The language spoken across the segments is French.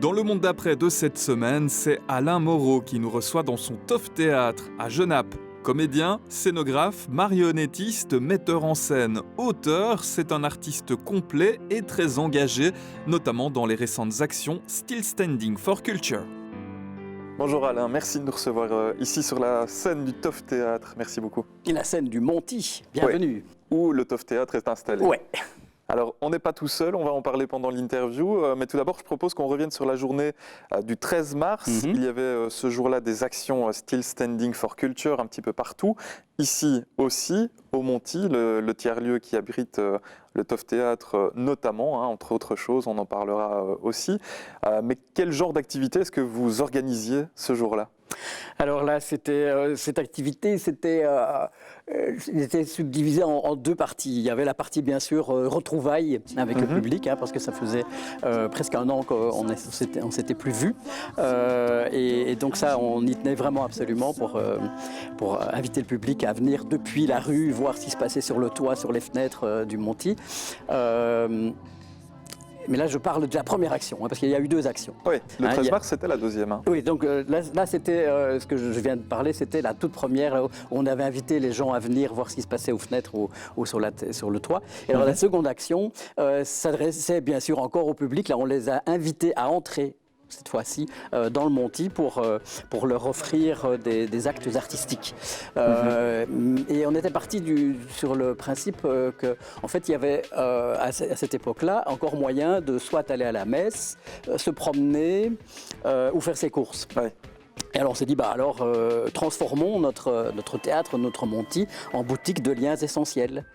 Dans le monde d'après de cette semaine, c'est Alain Moreau qui nous reçoit dans son Toff Théâtre à Genappe. Comédien, scénographe, marionnettiste, metteur en scène, auteur, c'est un artiste complet et très engagé, notamment dans les récentes actions Still Standing for Culture. Bonjour Alain, merci de nous recevoir ici sur la scène du Toff Théâtre. Merci beaucoup. Et la scène du Monty, bienvenue. Ouais, où le Toff Théâtre est installé. Ouais. Alors, on n'est pas tout seul, on va en parler pendant l'interview, mais tout d'abord, je propose qu'on revienne sur la journée du 13 mars. Il y avait ce jour-là des actions Still Standing for Culture un petit peu partout. Ici aussi, au Monty, le tiers-lieu qui abrite le Toff Théâtre notamment, entre autres choses, on en parlera aussi. Mais quel genre d'activité est-ce que vous organisiez ce jour-là ? Alors là, cette activité, c'était subdivisé en deux parties. Il y avait la partie, bien sûr, retrouvailles avec le public, parce que ça faisait presque un an qu'on ne s'était plus vu. Et donc ça, on y tenait vraiment absolument pour inviter le public à venir depuis la rue, voir ce qui se passait sur le toit, sur les fenêtres du Monty. Mais là, je parle de la première action, parce qu'il y a eu deux actions. Oui, le 13 mars, c'était la deuxième. Oui, donc là c'était, ce que je viens de parler, c'était la toute première, où on avait invité les gens à venir voir ce qui se passait aux fenêtres ou sur le toit. Et alors la seconde action s'adressait bien sûr encore au public. Là, on les a invités à entrer cette fois-ci dans le Monty pour leur offrir des actes artistiques. Et on était parti sur le principe qu'en fait il y avait à cette époque-là encore moyen de soit aller à la messe, se promener ou faire ses courses. Ouais. Et alors on s'est dit, transformons notre théâtre, notre Monty, en boutique de liens essentiels.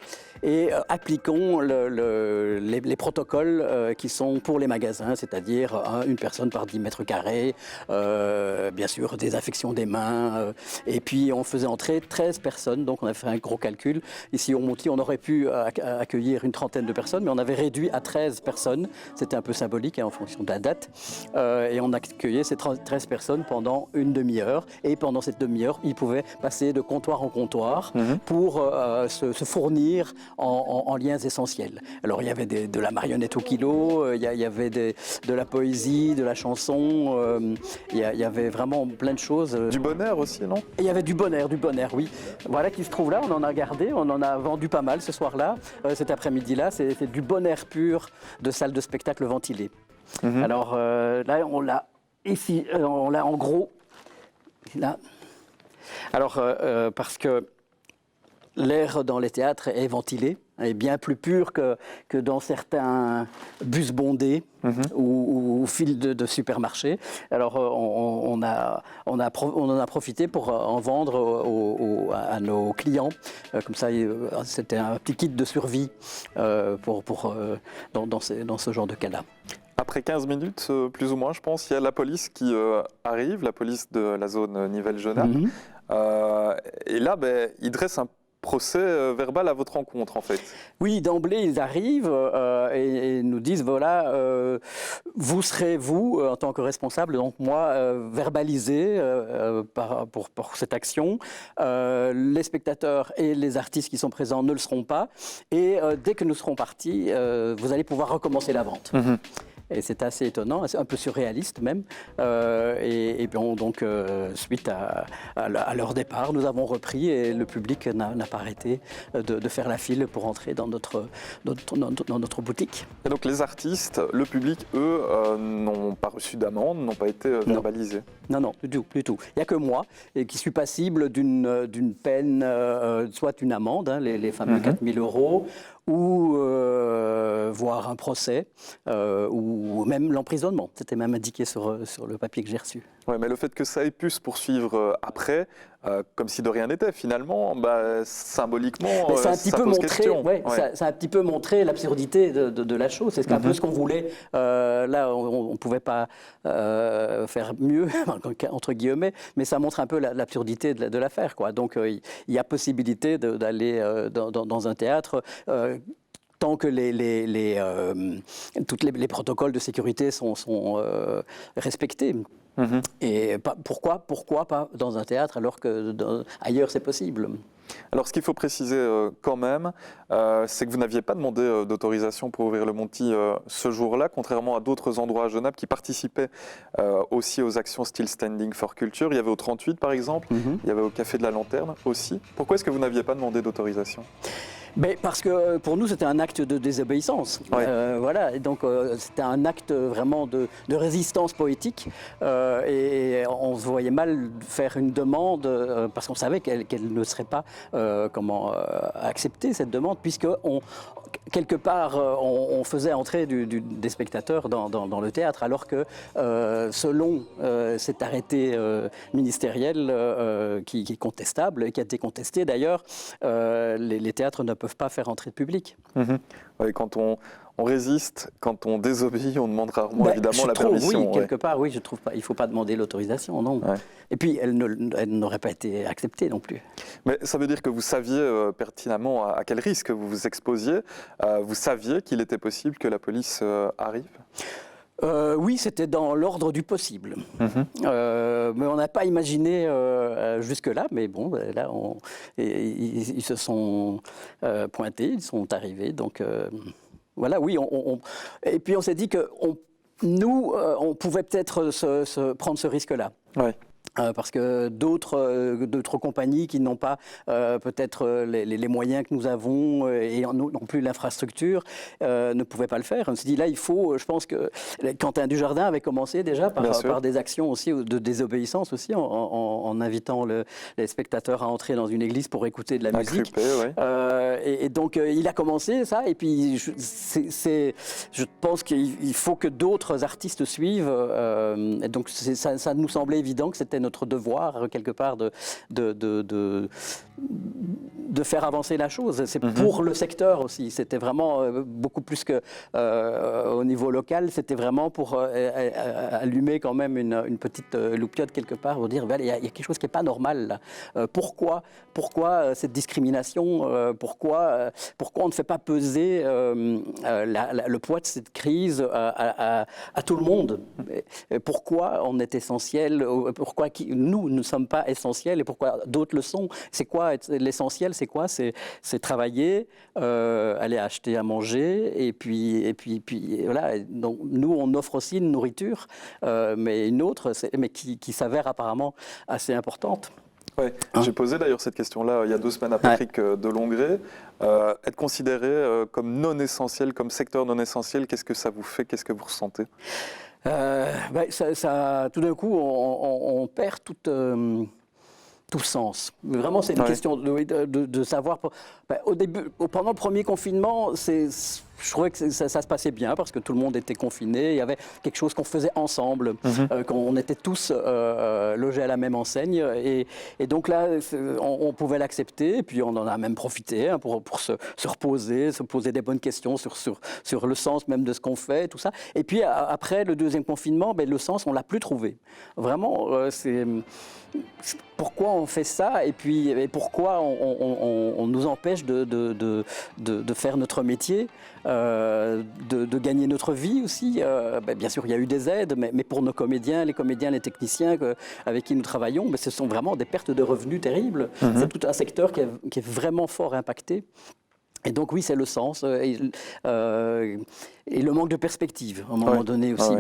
Et appliquons les protocoles qui sont pour les magasins, c'est-à-dire une personne par 10 mètres carrés, bien sûr, désinfection des mains. Et puis on faisait entrer 13 personnes, donc on a fait un gros calcul. Ici au Monty, on aurait pu accueillir une trentaine de personnes, mais on avait réduit à 13 personnes. C'était un peu symbolique en fonction de la date. Et on accueillait ces 13 personnes pendant une demi-heure. Et pendant cette demi-heure, ils pouvaient passer de comptoir en comptoir pour se fournir en liens essentiels. Alors il y avait de la marionnette au kilo, il y avait de la poésie, de la chanson, il y avait vraiment plein de choses. Du bonheur aussi, non ? Et il y avait du bonheur, oui. Voilà qui se trouve là, on en a gardé, on en a vendu pas mal ce soir-là, cet après-midi-là, c'est du bonheur pur de salle de spectacle ventilée. Alors là, on l'a ici, on l'a en gros, là. Alors parce que l'air dans les théâtres est ventilé, est bien plus pur que dans certains bus bondés ou fils de supermarché. Alors on en a profité pour en vendre à nos clients. Comme ça, c'était un petit kit de survie dans ce genre de cas-là. Après 15 minutes, plus ou moins, je pense, il y a la police qui arrive, la police de la zone Nivelles-Genappe. Et là, ils dressent un procès verbal à votre rencontre, en fait. Oui, d'emblée, ils arrivent et nous disent, voilà, vous serez, vous, en tant que responsable, donc moi, verbalisé pour cette action. Les spectateurs et les artistes qui sont présents ne le seront pas. Et dès que nous serons partis, vous allez pouvoir recommencer la vente. Et c'est assez étonnant, un peu surréaliste même. Et bon, donc, suite à leur départ, nous avons repris et le public n'a pas arrêté de faire la file pour entrer dans notre boutique. Et donc les artistes, le public, eux, n'ont pas reçu d'amende, n'ont pas été verbalisés. Non, du tout. Il n'y a que moi qui suis passible d'une peine, soit une amende, les fameux 4 000 €, ou voire un procès, ou même l'emprisonnement. C'était même indiqué sur le papier que j'ai reçu. Oui, mais le fait que ça ait pu se poursuivre après, comme si de rien n'était, finalement, symboliquement, ça pose question. Ça a un petit peu montré l'absurdité de la chose. C'est un peu ce qu'on voulait. Là, on ne pouvait pas faire mieux, entre guillemets, mais ça montre un peu l'absurdité de l'affaire, quoi. Donc, il y a possibilité d'aller dans un théâtre tant que tous les protocoles de sécurité sont respectés. Et pourquoi pas dans un théâtre alors que ailleurs c'est possible ? Alors, ce qu'il faut préciser quand même, c'est que vous n'aviez pas demandé d'autorisation pour ouvrir le Monty ce jour-là, contrairement à d'autres endroits à Genappe qui participaient aussi aux actions Still Standing for Culture. Il y avait au 38 par exemple, il y avait au Café de la Lanterne aussi. Pourquoi est-ce que vous n'aviez pas demandé d'autorisation ? Mais parce que pour nous, c'était un acte de désobéissance. Ouais. Voilà, et donc c'était un acte vraiment de résistance poétique. Et on se voyait mal faire une demande parce qu'on savait qu'elle ne serait pas acceptée, cette demande, puisque quelque part, on faisait entrer des spectateurs dans le théâtre, alors que selon cet arrêté ministériel qui est contestable, et qui a été contesté d'ailleurs, les théâtres ne peuvent pas faire entrer de public. Ouais, quand on résiste, quand on désobéit, on demande rarement évidemment la permission. Oui, quelque part, oui, je trouve pas. Il ne faut pas demander l'autorisation, non. Ouais. Et puis, elle n'aurait pas été acceptée non plus. Mais ça veut dire que vous saviez pertinemment à quel risque vous vous exposiez. Vous saviez qu'il était possible que la police arrive ? Oui, c'était dans l'ordre du possible. Mais on n'a pas imaginé jusque-là. Mais bon, là, ils se sont pointés, ils sont arrivés. Donc, voilà, oui. Et puis, on s'est dit que nous, on pouvait peut-être prendre ce risque-là. Ouais. Parce que d'autres compagnies qui n'ont pas peut-être les moyens que nous avons et non plus l'infrastructure ne pouvaient pas le faire. On s'est dit là, il faut, je pense que Quentin Dujardin avait commencé déjà par des actions aussi de désobéissance aussi, en invitant les spectateurs à entrer dans une église pour écouter de la musique. Et donc il a commencé ça, et puis je pense qu'il faut que d'autres artistes suivent. Et donc ça nous semblait évident que c'était notre devoir, quelque part, de faire avancer la chose. C'est pour le secteur aussi. C'était vraiment beaucoup plus qu'au niveau local. C'était vraiment pour allumer quand même une petite loupiote quelque part, pour dire il y a quelque chose qui n'est pas normal là. Pourquoi cette discrimination pourquoi on ne fait pas peser le poids de cette crise à tout le monde? Pourquoi on est essentiel? Pourquoi nous ne sommes pas essentiels et pourquoi d'autres le sont? C'est quoi l'essentiel? C'est quoi? C'est travailler, aller acheter à manger et puis voilà. Donc nous on offre aussi une nourriture, mais une autre, mais qui s'avère apparemment assez importante. Ouais. J'ai posé d'ailleurs cette question-là il y a 2 semaines à Patrick Delongré. Être considéré comme non essentiel, comme secteur non essentiel, qu'est-ce que ça vous fait? Qu'est-ce que vous ressentez? Tout d'un coup, on perd tout sens. Vraiment, c'est une question de savoir. Au début, pendant le premier confinement, je trouvais que ça se passait bien parce que tout le monde était confiné. Il y avait quelque chose qu'on faisait ensemble, qu'on était tous logés à la même enseigne. Et donc là, on pouvait l'accepter. Et puis on en a même profité pour se reposer, se poser des bonnes questions sur le sens même de ce qu'on fait, tout ça. Et puis après le deuxième confinement, le sens, on ne l'a plus trouvé. Vraiment, c'est pourquoi on fait ça et puis pourquoi on nous empêche de faire notre métier, de gagner notre vie aussi. Bien sûr, il y a eu des aides, mais pour nos comédiens, les techniciens avec qui nous travaillons, ce sont vraiment des pertes de revenus terribles. C'est tout un secteur qui est vraiment fort impacté. Et donc oui, c'est le sens et le manque de perspective à un moment donné aussi.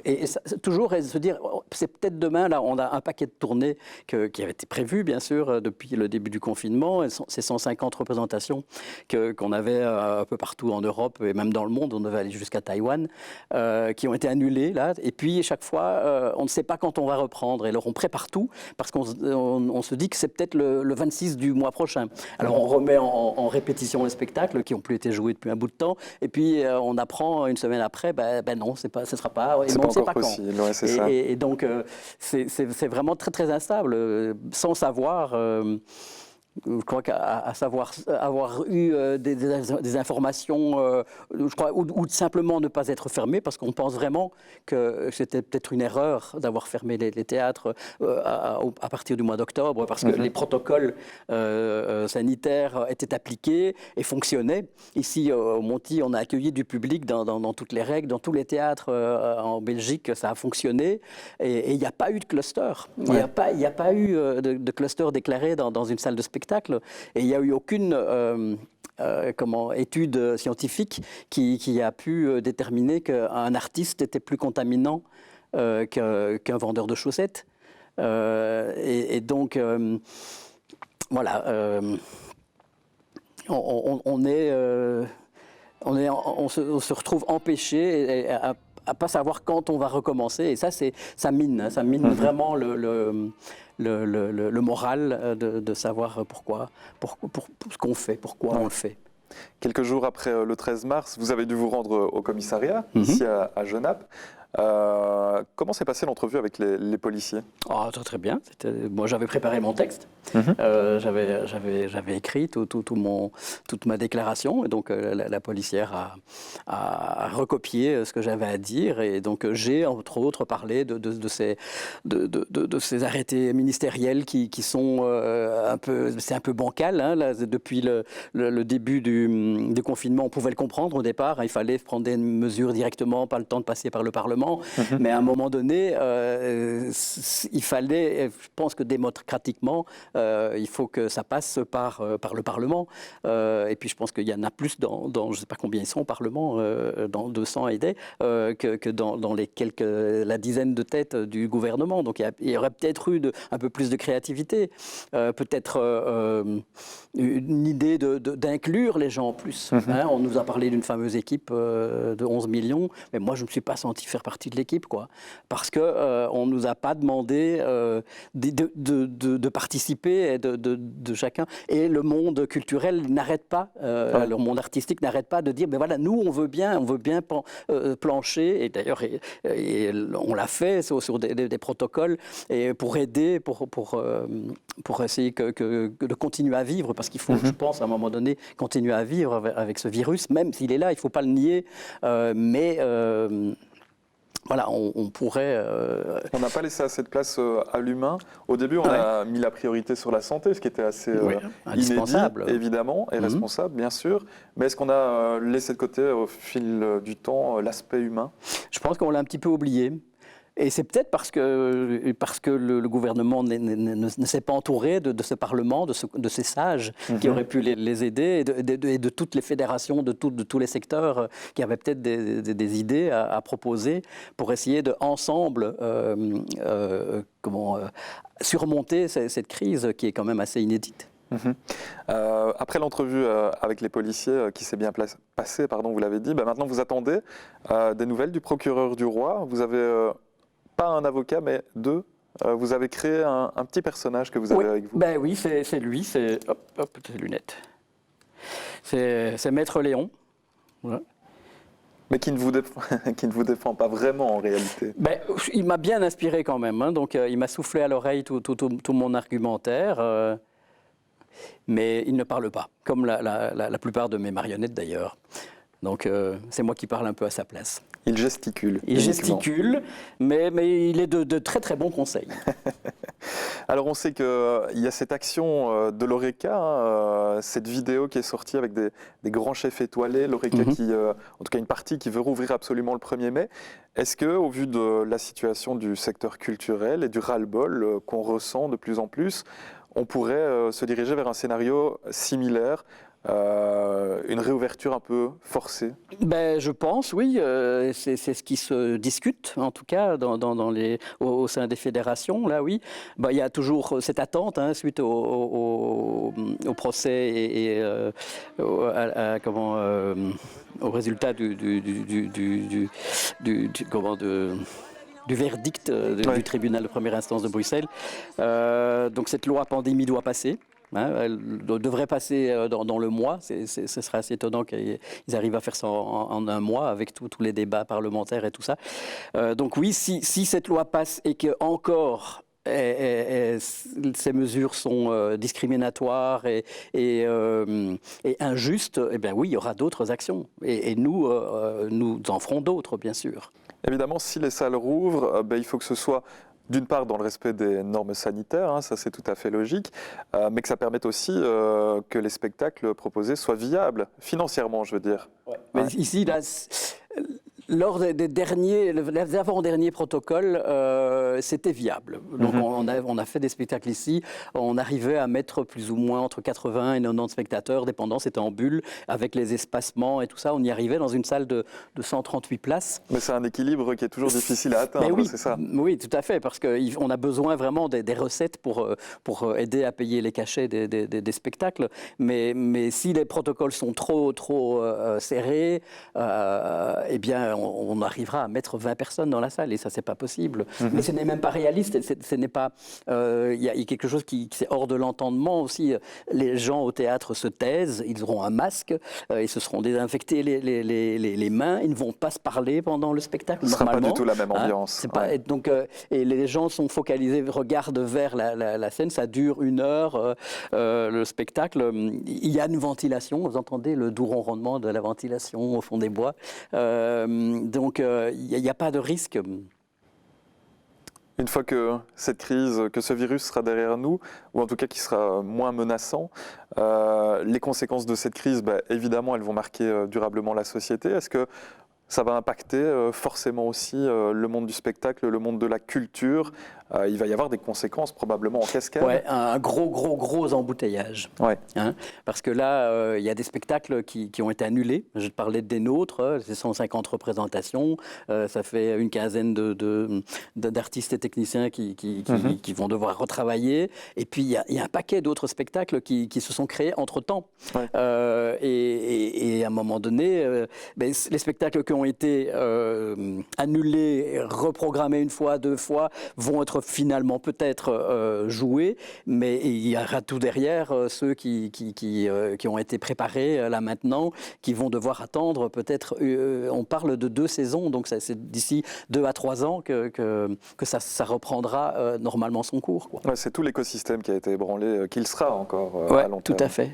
Et toujours se dire, c'est peut-être demain, là on a un paquet de tournées qui avait été prévu bien sûr depuis le début du confinement, ces 150 représentations qu'on avait un peu partout en Europe et même dans le monde, on devait aller jusqu'à Taïwan, qui ont été annulées là. Et puis chaque fois, on ne sait pas quand on va reprendre. Et alors on prépare tout parce qu'on se dit que c'est peut-être le 26 du mois prochain. Alors on remet en répétition les spectacles qui n'ont plus été joués depuis un bout de temps, et puis on apprend une semaine après, non, ce ne sera pas, et on ne sait pas possible. Quand. Ouais, et donc c'est vraiment très très instable, sans savoir. Je crois qu'à savoir avoir eu des informations, je crois, ou simplement ne pas être fermé, parce qu'on pense vraiment que c'était peut-être une erreur d'avoir fermé les théâtres à partir du mois d'octobre, parce que les protocoles sanitaires étaient appliqués et fonctionnaient. Ici, au Monty, on a accueilli du public dans toutes les règles, dans tous les théâtres en Belgique, ça a fonctionné, et il n'y a pas eu de cluster. Il n'y a pas eu de cluster déclaré dans une salle de spectacle. spectacle. Et il n'y a eu aucune étude scientifique qui a pu déterminer qu'un artiste était plus contaminant qu'un vendeur de chaussettes. Et donc, voilà, on se retrouve empêché à pas savoir quand on va recommencer. Et ça mine vraiment le moral de savoir pourquoi, pour ce qu'on fait, pourquoi on le fait. Quelques jours après le 13 mars, vous avez dû vous rendre au commissariat, ici à Genappe. Comment s'est passée l'entrevue avec les policiers? Très, très bien. Moi, j'avais préparé mon texte. J'avais écrit toute ma déclaration. Et donc, la policière a recopié ce que j'avais à dire. Et donc, j'ai, entre autres, parlé de ces arrêtés ministériels qui sont c'est un peu bancal. Hein, là, depuis le début du confinement, on pouvait le comprendre au départ. Il fallait prendre des mesures directement, pas le temps de passer par le Parlement. Mais à un moment donné, il fallait, je pense que démocratiquement, il faut que ça passe par le Parlement. Et puis je pense qu'il y en a plus je ne sais pas combien ils sont au Parlement, dans 200 et des, que dans la dizaine de têtes du gouvernement. Donc il y aurait peut-être eu un peu plus de créativité, peut-être une idée d'inclure les gens en plus. Hein, on nous a parlé d'une fameuse équipe de 11 millions, mais moi je ne me suis pas senti faire partie de l'équipe, quoi, parce qu'on ne nous a pas demandé de participer de chacun. Et le monde culturel n'arrête pas, le monde artistique n'arrête pas de dire, mais voilà, nous on veut bien plancher, et d'ailleurs on l'a fait sur des protocoles, et pour aider, pour essayer de continuer à vivre, parce qu'il faut, je pense, à un moment donné, continuer à vivre avec ce virus, même s'il est là, il ne faut pas le nier, mais voilà, on pourrait... On n'a pas laissé assez de place à l'humain. Au début, on a mis la priorité sur la santé, ce qui était assez indispensable, inédit, évidemment, et responsable, bien sûr. Mais est-ce qu'on a laissé de côté, au fil du temps, l'aspect humain? Je pense qu'on l'a un petit peu oublié. Et c'est peut-être parce que le gouvernement ne s'est pas entouré de ce Parlement, de ces sages qui auraient pu les aider, et de toutes les fédérations, de tous les secteurs qui avaient peut-être des idées à proposer pour essayer de, ensemble, surmonter cette crise qui est quand même assez inédite. Après l'entrevue avec les policiers qui s'est bien passée, vous l'avez dit, maintenant vous attendez des nouvelles du procureur du roi. Vous avez... pas un avocat, mais deux. Vous avez créé un petit personnage que vous avez avec vous. Oui, c'est lui, c'est ses lunettes. C'est Maître Léon. Ouais. Mais qui ne vous défend pas vraiment en réalité. Il m'a bien inspiré quand même. Hein, donc il m'a soufflé à l'oreille tout mon argumentaire. Mais il ne parle pas, comme la plupart de mes marionnettes d'ailleurs. Donc c'est moi qui parle un peu à sa place. Il gesticule. Il gesticule, mais il est de très très bons conseils. Alors on sait qu'il y a cette action de l'Horeca, cette vidéo qui est sortie avec des grands chefs étoilés, l'Horeca qui, en tout cas une partie qui veut rouvrir absolument le 1er mai. Est-ce que, au vu de la situation du secteur culturel et du ras-le-bol qu'on ressent de plus en plus, on pourrait se diriger vers un scénario similaire? Une réouverture un peu forcée? Je pense, oui. C'est ce qui se discute, en tout cas, au sein des fédérations. Là, oui. Il y a toujours cette attente suite au procès et au résultat du verdict du tribunal de première instance de Bruxelles. Donc cette loi pandémie doit passer. Elle devrait passer dans le mois. Ce serait assez étonnant qu'ils arrivent à faire ça en un mois avec tous les débats parlementaires et tout ça. Donc oui, si cette loi passe et que encore ces mesures sont discriminatoires et injustes, oui, il y aura d'autres actions. Et nous en ferons d'autres, bien sûr. Évidemment, si les salles rouvrent, il faut que ce soit d'une part dans le respect des normes sanitaires, ça c'est tout à fait logique, mais que ça permette aussi que les spectacles proposés soient viables, financièrement je veux dire. Ouais. Mais ici, là, Lors les avant-derniers protocoles, c'était viable. Donc on a fait des spectacles ici, on arrivait à mettre plus ou moins entre 80 et 90 spectateurs, dépendant, c'était en bulle, avec les espacements et tout ça, on y arrivait dans une salle de 138 places. Mais c'est un équilibre qui est toujours difficile à atteindre, oui, c'est ça? Oui, tout à fait, parce qu'on a besoin vraiment des recettes pour aider à payer les cachets des spectacles. Mais si les protocoles sont trop serrés, eh bien, on arrivera à mettre 20 personnes dans la salle, et ça, c'est pas possible. Mais ce n'est même pas réaliste. Ce n'est pas. Il y a quelque chose qui c'est hors de l'entendement aussi. Les gens au théâtre se taisent, ils auront un masque, ils se seront désinfectés les mains, ils ne vont pas se parler pendant le spectacle. Ce ne sera normalement. pas du tout la même ambiance. Pas, et les gens sont focalisés, regardent vers la scène, ça dure 1 heure, le spectacle. Il y a une ventilation, vous entendez le doux ronronnement de la ventilation au fond des bois. Donc il n'y a pas de risque. Une fois que cette crise, que ce virus sera derrière nous, ou en tout cas qui sera moins menaçant, les conséquences de cette crise, évidemment, elles vont marquer durablement la société. Est-ce que ça va impacter forcément aussi le monde du spectacle, le monde de la culture? Il va y avoir des conséquences probablement en cascade. Ouais, un gros embouteillage. Ouais. Hein, parce que là, il y a des spectacles qui ont été annulés. Je te parlais des nôtres, c'est 150 représentations. Ça fait une quinzaine d'artistes et techniciens qui vont devoir retravailler. Et puis, il y a un paquet d'autres spectacles qui se sont créés entre-temps. Ouais. Et à un moment donné, les spectacles qui ont été annulés, reprogrammés 1 fois, 2 fois, vont être finalement peut-être joués, mais il y aura tout derrière ceux qui ont été préparés là maintenant, qui vont devoir attendre peut-être, on parle de 2 saisons, donc c'est d'ici 2 à 3 ans que ça reprendra normalement son cours. Ouais, c'est tout l'écosystème qui a été ébranlé, qu'il sera encore à long terme. Tout à fait.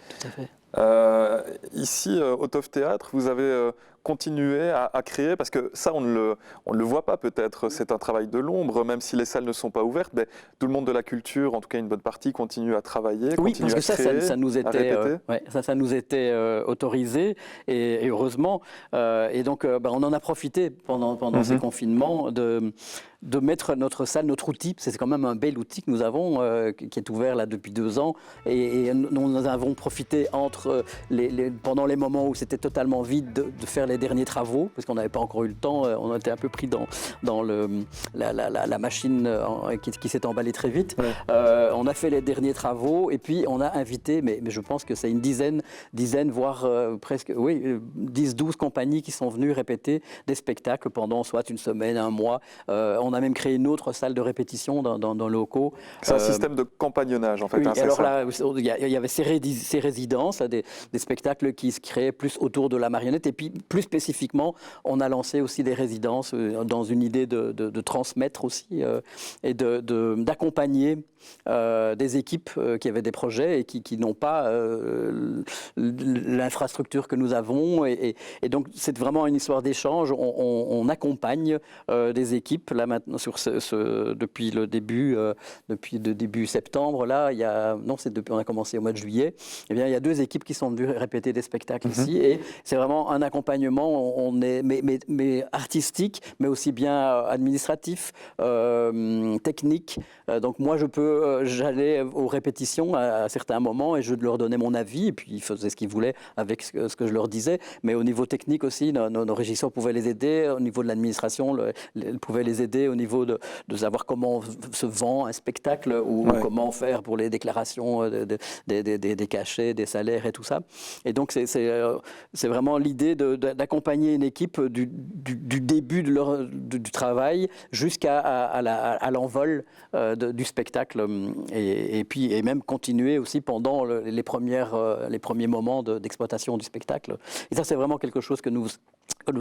Ici, au TOF Théâtre, vous avez continué à créer, parce que ça, on ne le voit pas peut-être, c'est un travail de l'ombre, même si les salles ne sont pas ouvertes, mais tout le monde de la culture, en tout cas une bonne partie, continue à travailler, continue à créer, ça nous était, ça nous était autorisé, et heureusement. Et donc, on en a profité pendant ces confinements de mettre notre salle, notre outil, c'est quand même un bel outil que nous avons, qui est ouvert là depuis 2 ans, et nous avons profité pendant les moments où c'était totalement vide de faire les derniers travaux, parce qu'on n'avait pas encore eu le temps, on était un peu pris dans la machine qui s'est emballée très vite. Ouais. On a fait les derniers travaux, et puis on a invité, mais je pense que c'est une dizaine voire presque, 10-12 compagnies qui sont venues répéter des spectacles pendant soit 1 semaine, 1 mois. On a même créé une autre salle de répétition dans nos locaux. C'est un système de compagnonnage, en fait. Oui, alors là, il y avait ces résidences, des spectacles qui se créaient plus autour de la marionnette. Et puis, plus spécifiquement, on a lancé aussi des résidences dans une idée de transmettre aussi et d'accompagner des équipes qui avaient des projets et qui n'ont pas l'infrastructure que nous avons. Et donc, c'est vraiment une histoire d'échange. On accompagne des équipes, là maintenant, depuis le début septembre. Là, on a commencé au mois de juillet. Eh bien, il y a 2 équipes qui sont venues répéter des spectacles ici. Et c'est vraiment un accompagnement, mais artistique, mais aussi bien administratif, technique. Donc, moi, j'allais aux répétitions à certains moments et je leur donnais mon avis, et puis ils faisaient ce qu'ils voulaient avec ce que je leur disais. Mais au niveau technique aussi, nos régisseurs pouvaient les aider. Au niveau de l'administration, ils pouvaient les aider au niveau de savoir comment se vend un spectacle ou comment faire pour les déclarations des cachets, des salaires et tout ça. Et donc, c'est vraiment l'idée d'accompagner une équipe du début du travail jusqu'à l'envol du spectacle, et même continuer aussi pendant les premiers moments d'exploitation du spectacle. Et ça, c'est vraiment quelque chose que nous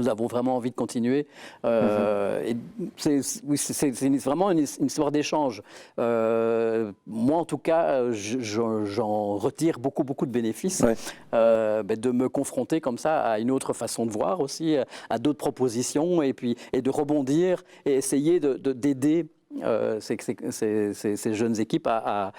avons vraiment envie de continuer. Et c'est vraiment une histoire d'échange. Moi, en tout cas, j'en retire beaucoup de bénéfices, de me confronter comme ça à une autre façon de voir aussi, à d'autres propositions, et de rebondir et essayer d'aider ces jeunes équipes à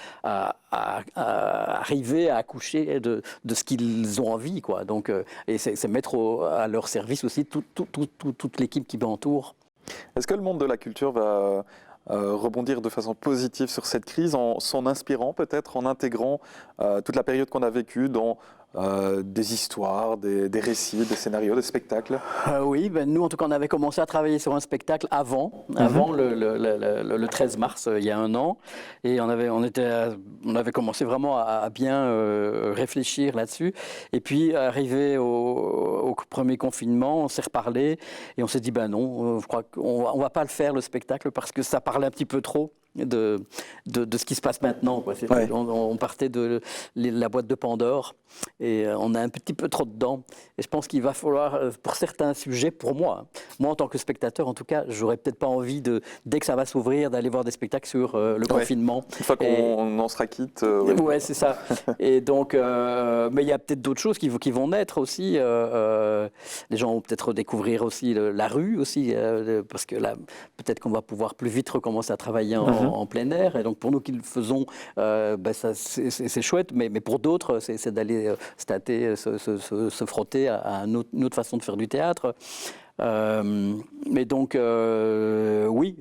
arriver à accoucher de ce qu'ils ont envie, quoi. Donc, et c'est mettre à leur service aussi toute l'équipe qui m'entoure. Est-ce que le monde de la culture va rebondir de façon positive sur cette crise en s'en inspirant peut-être, en intégrant toute la période qu'on a vécue dans des histoires, des récits, des scénarios, des spectacles? Oui, nous en tout cas on avait commencé à travailler sur un spectacle avant le 13 mars, il y a un an, et on avait commencé vraiment à bien réfléchir là-dessus. Et puis arrivé au premier confinement, on s'est reparlé et on s'est dit non, je crois qu'on va pas le faire le spectacle parce que ça parlait un petit peu trop de ce qui se passe maintenant, quoi. Ouais. On partait de la boîte de Pandore et on est un petit peu trop dedans. Et je pense qu'il va falloir, pour certains sujets, pour moi en tant que spectateur en tout cas, j'aurais peut-être pas envie dès que ça va s'ouvrir, d'aller voir des spectacles sur le confinement. Une fois qu'on en sera quitte. Ouais, c'est ça. Et donc, mais il y a peut-être d'autres choses qui vont naître aussi. Les gens vont peut-être découvrir aussi la rue aussi, parce que là, peut-être qu'on va pouvoir plus vite recommencer à travailler en plein air. Et donc, pour nous qui le faisons, c'est chouette, mais pour d'autres, c'est d'aller se tâter, se frotter à une autre façon de faire du théâtre. Mais donc, oui,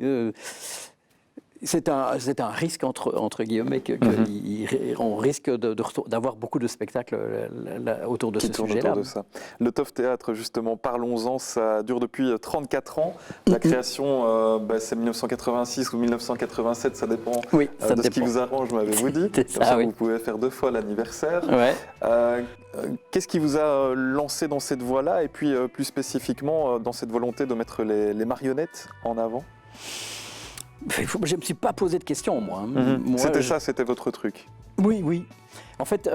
c'est un risque, entre guillemets, on risque d'avoir beaucoup de spectacles autour de ce sujet-là. Le Toff Théâtre, justement, parlons-en, ça dure depuis 34 ans. La création, c'est 1986 ou 1987, ça dépend de ce qui vous arrange, m'avez-vous dit. Vous pouvez faire 2 fois l'anniversaire. Ouais. Qu'est-ce qui vous a lancé dans cette voie-là, et puis plus spécifiquement dans cette volonté de mettre les marionnettes en avant? Je ne me suis pas posé de questions, moi. C'était votre truc. Oui. En fait,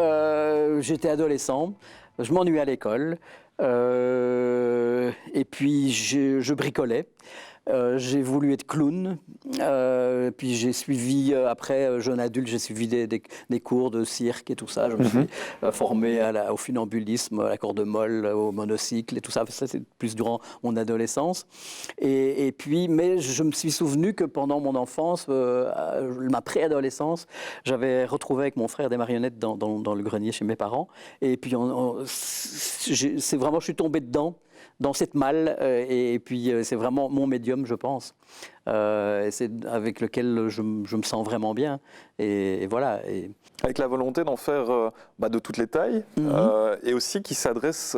j'étais adolescent, je m'ennuyais à l'école, et puis je bricolais. J'ai voulu être clown, puis j'ai suivi, après, jeune adulte, j'ai suivi des cours de cirque et tout ça. Je me suis formé au funambulisme, à la corde molle, au monocycle et tout ça. Ça, c'est plus durant mon adolescence. Et puis, mais je me suis souvenu que pendant mon enfance, ma préadolescence, j'avais retrouvé avec mon frère des marionnettes dans le grenier chez mes parents. Et puis, je suis tombé dedans, dans cette malle, et puis c'est vraiment mon médium, je pense. C'est avec lequel je me sens vraiment bien. Et voilà. Avec la volonté d'en faire de toutes les tailles, et aussi qui s'adresse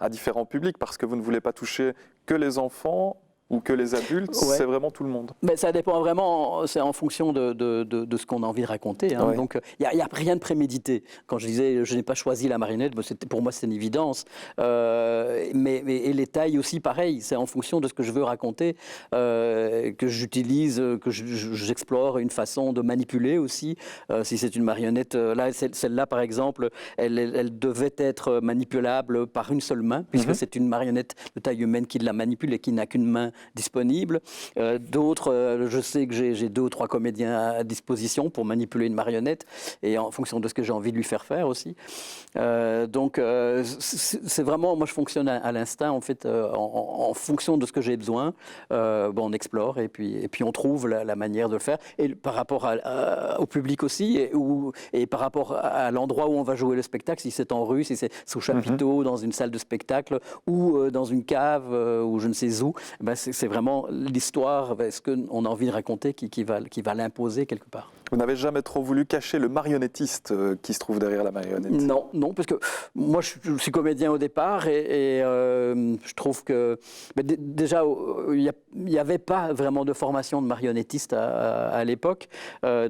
à différents publics, parce que vous ne voulez pas toucher que les enfants ou que les adultes, c'est vraiment tout le monde. Mais ça dépend vraiment, c'est en fonction de ce qu'on a envie de raconter. Hein. Donc, il n'y a rien de prémédité. Quand je disais, je n'ai pas choisi la marionnette, pour moi, c'est une évidence. Et les tailles aussi, pareil, c'est en fonction de ce que je veux raconter, que j'utilise, que j'explore une façon de manipuler aussi. Si c'est une marionnette, là, celle-là, par exemple, elle devait être manipulable par une seule main, puisque c'est une marionnette de taille humaine qui la manipule et qui n'a qu'une main disponible. D'autres, je sais que j'ai 2 ou 3 comédiens à disposition pour manipuler une marionnette, et en fonction de ce que j'ai envie de lui faire faire aussi. Donc c'est vraiment, moi je fonctionne à l'instinct, en fait, en fonction de ce que j'ai besoin. On explore et puis on trouve la manière de le faire, et par rapport au public aussi, et par rapport à l'endroit où on va jouer le spectacle, si c'est en rue, si c'est sous chapiteau, dans une salle de spectacle, ou dans une cave, ou je ne sais où. C'est vraiment l'histoire, ce qu'on a envie de raconter qui va l'imposer quelque part. Vous n'avez jamais trop voulu cacher le marionnettiste qui se trouve derrière la marionnette? Non, parce que moi je suis comédien au départ, et je trouve que déjà il n'y avait pas vraiment de formation de marionnettiste à l'époque,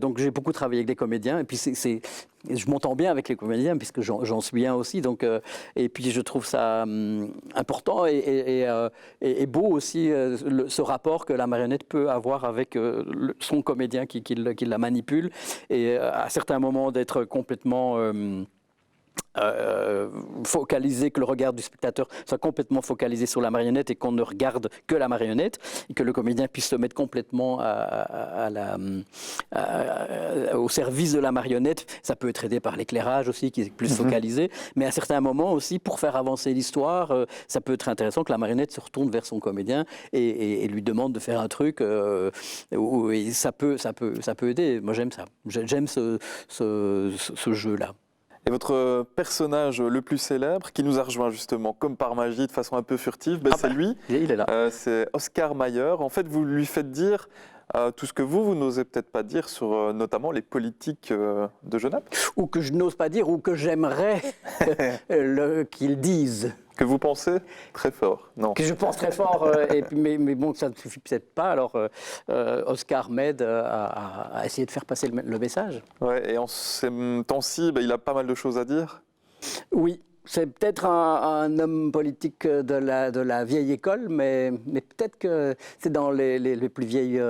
donc j'ai beaucoup travaillé avec des comédiens, et puis je m'entends bien avec les comédiens puisque j'en suis un aussi, donc et puis je trouve ça important et beau aussi, ce rapport que la marionnette peut avoir avec son comédien qui la manipule, et à certains moments d'être complètement focalisé, que le regard du spectateur soit complètement focalisé sur la marionnette et qu'on ne regarde que la marionnette, et que le comédien puisse se mettre complètement au service de la marionnette. Ça peut être aidé par l'éclairage aussi, qui est plus focalisé. Mais à certains moments aussi, pour faire avancer l'histoire, ça peut être intéressant que la marionnette se retourne vers son comédien et lui demande de faire un truc. Et ça peut aider. Moi, j'aime ça. J'aime ce jeu-là. Et votre personnage le plus célèbre, qui nous a rejoint justement comme par magie, de façon un peu furtive, c'est lui. Il est là. C'est Oscar Mayer. En fait, vous lui faites dire tout ce que vous n'osez peut-être pas dire sur notamment les politiques de Genappe. Ou que je n'ose pas dire, ou que j'aimerais qu'il dise. Que vous pensez très fort, non? Que je pense très fort, mais bon, ça ne suffit peut-être pas. Alors, Oscar m'aide à essayer de faire passer le message. Ouais, et en ces temps-ci, il a pas mal de choses à dire. Oui, c'est peut-être un homme politique de la vieille école, mais peut-être que c'est dans les plus vieilles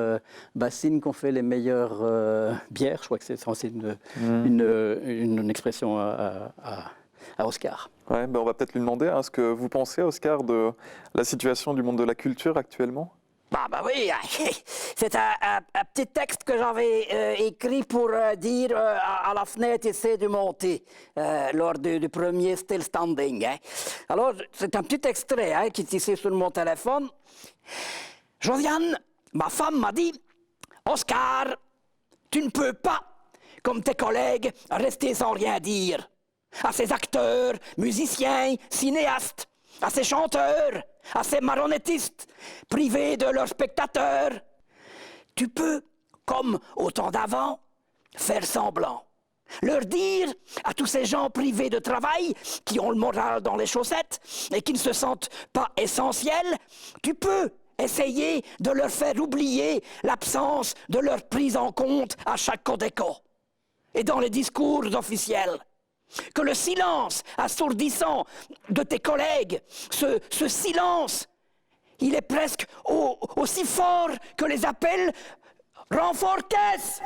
bassines qu'on fait les meilleures bières. Je crois que c'est une expression à Oscar. Ouais, on va peut-être lui demander ce que vous pensez, Oscar, de la situation du monde de la culture actuellement. Bah oui, c'est un petit texte que j'avais écrit pour dire à la fenêtre ici du Monty lors du premier still standing. Alors, c'est un petit extrait qui est ici sur mon téléphone. Josiane, ma femme m'a dit, Oscar, tu ne peux pas, comme tes collègues, rester sans rien dire. À ces acteurs, musiciens, cinéastes, à ces chanteurs, à ces marionnettistes, privés de leurs spectateurs. Tu peux, comme au temps d'avant, faire semblant. Leur dire à tous ces gens privés de travail, qui ont le moral dans les chaussettes et qui ne se sentent pas essentiels, tu peux essayer de leur faire oublier l'absence de leur prise en compte à chaque Codeco et dans les discours officiels. Que le silence assourdissant de tes collègues, ce silence, il est presque aussi fort que les appels « renfort caisse »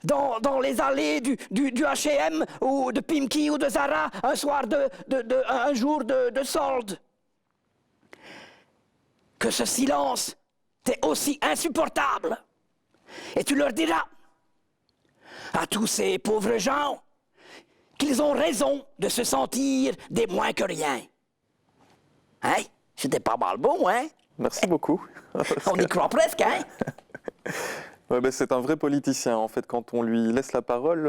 dans les allées du H&M ou de Pimki ou de Zara un soir un jour de solde. Que ce silence t'est aussi insupportable. Et tu leur diras à tous ces pauvres gens qu'ils ont raison de se sentir des moins que rien. Hein? C'était pas mal bon, hein? Merci beaucoup. On y croit presque, hein? Ouais, c'est un vrai politicien, en fait. Quand on lui laisse la parole,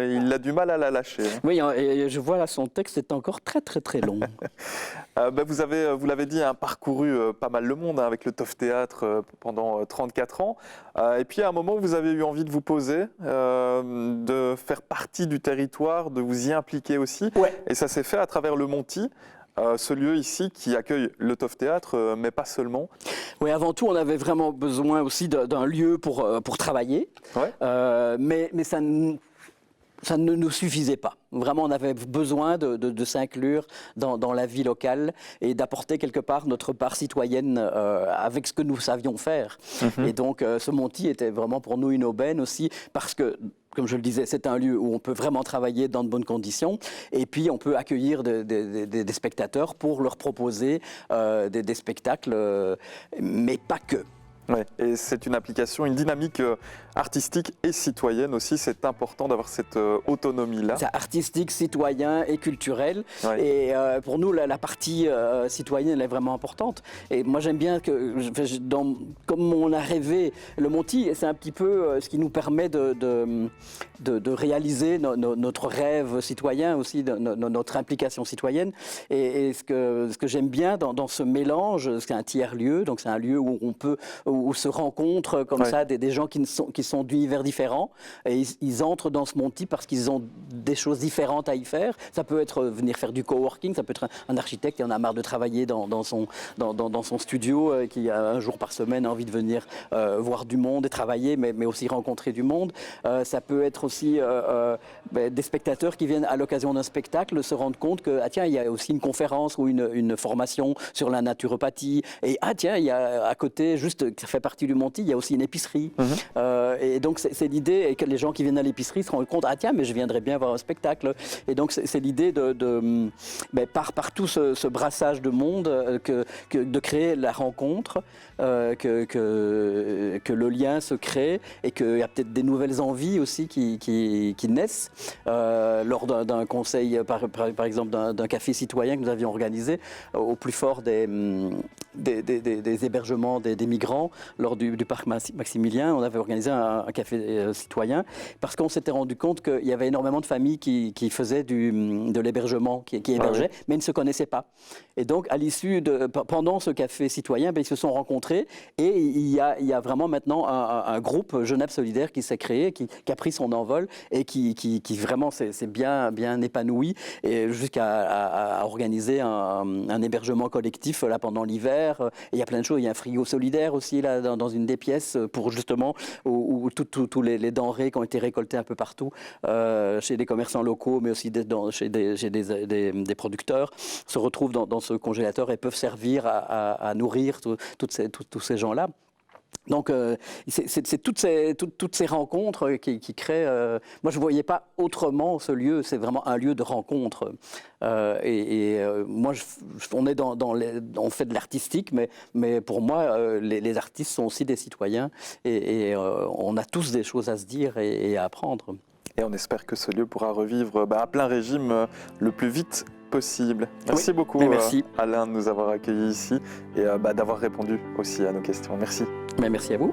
il a du mal à la lâcher. Oui, et je vois là, son texte est encore très, très, très long. Vous l'avez dit, parcouru pas mal le monde avec le Toff Théâtre pendant 34 ans. Et puis, à un moment, vous avez eu envie de vous poser, de faire partie du territoire, de vous y impliquer aussi. Ouais. Et ça s'est fait à travers le Monty. Ce lieu ici qui accueille le Toff Théâtre, mais pas seulement. Oui, avant tout, on avait vraiment besoin aussi d'un lieu pour travailler, ouais. Mais ça ne nous suffisait pas. Vraiment, on avait besoin de s'inclure dans la vie locale et d'apporter quelque part notre part citoyenne avec ce que nous savions faire. Et donc, ce Monty était vraiment pour nous une aubaine aussi parce que, comme je le disais, c'est un lieu où on peut vraiment travailler dans de bonnes conditions et puis on peut accueillir des spectateurs pour leur proposer des spectacles, mais pas que. Ouais, et c'est une application, une dynamique artistique et citoyenne aussi. C'est important d'avoir cette autonomie-là. C'est artistique, citoyen et culturel. Ouais. Et pour nous, la partie citoyenne, elle est vraiment importante. Et moi, j'aime bien que, comme on a rêvé, le Monty, c'est un petit peu ce qui nous permet de réaliser notre rêve citoyen aussi, notre implication citoyenne. Et ce que j'aime bien dans ce mélange, c'est un tiers-lieu, donc c'est un lieu où se rencontrent comme ça des gens qui sont d'univers différents et ils entrent dans ce Monty parce qu'ils ont des choses différentes à y faire. Ça peut être venir faire du coworking, ça peut être un architecte qui en a marre de travailler dans son studio, qui a un jour par semaine envie de venir voir du monde et travailler, mais aussi rencontrer du monde. Ça peut être aussi des spectateurs qui viennent à l'occasion d'un spectacle se rendre compte que il y a aussi une conférence ou une formation sur la naturopathie et il y a à côté, juste ça fait partie du Monty, il y a aussi une épicerie. Et donc c'est l'idée, et que les gens qui viennent à l'épicerie se rendent compte, ah tiens, mais je viendrais bien voir un spectacle. Et donc c'est l'idée par tout ce brassage de monde, de créer la rencontre, que le lien se crée, et qu'il y a peut-être des nouvelles envies aussi qui naissent. Lors d'un conseil, par exemple d'un café citoyen que nous avions organisé au plus fort des hébergements des migrants, lors du parc Maximilien, on avait organisé un café citoyen, parce qu'on s'était rendu compte qu'il y avait énormément de familles qui faisaient de l'hébergement, qui hébergeaient, mais ils ne se connaissaient pas. Et donc, à l'issue pendant ce café citoyen, ils se sont rencontrés, et il y a vraiment maintenant un groupe Genève Solidaire qui s'est créé, qui a pris son envol, et qui vraiment s'est bien épanoui, et jusqu'à organiser un hébergement collectif là pendant l'hiver. Et il y a plein de choses. Il y a un frigo solidaire aussi là dans une des pièces, pour justement où tous les denrées qui ont été récoltées un peu partout, chez des commerçants locaux, mais aussi chez des producteurs, se retrouvent dans ce congélateur et peuvent servir à nourrir tous ces gens-là. Donc, c'est toutes ces rencontres qui créent... moi, je ne voyais pas autrement ce lieu. C'est vraiment un lieu de rencontre. Moi, on fait de l'artistique, mais pour moi, les artistes sont aussi des citoyens. Et on a tous des choses à se dire et à apprendre. Et on espère que ce lieu pourra revivre à plein régime le plus vite possible. Merci beaucoup, Alain, de nous avoir accueillis ici et d'avoir répondu aussi à nos questions. Merci. Mais merci à vous.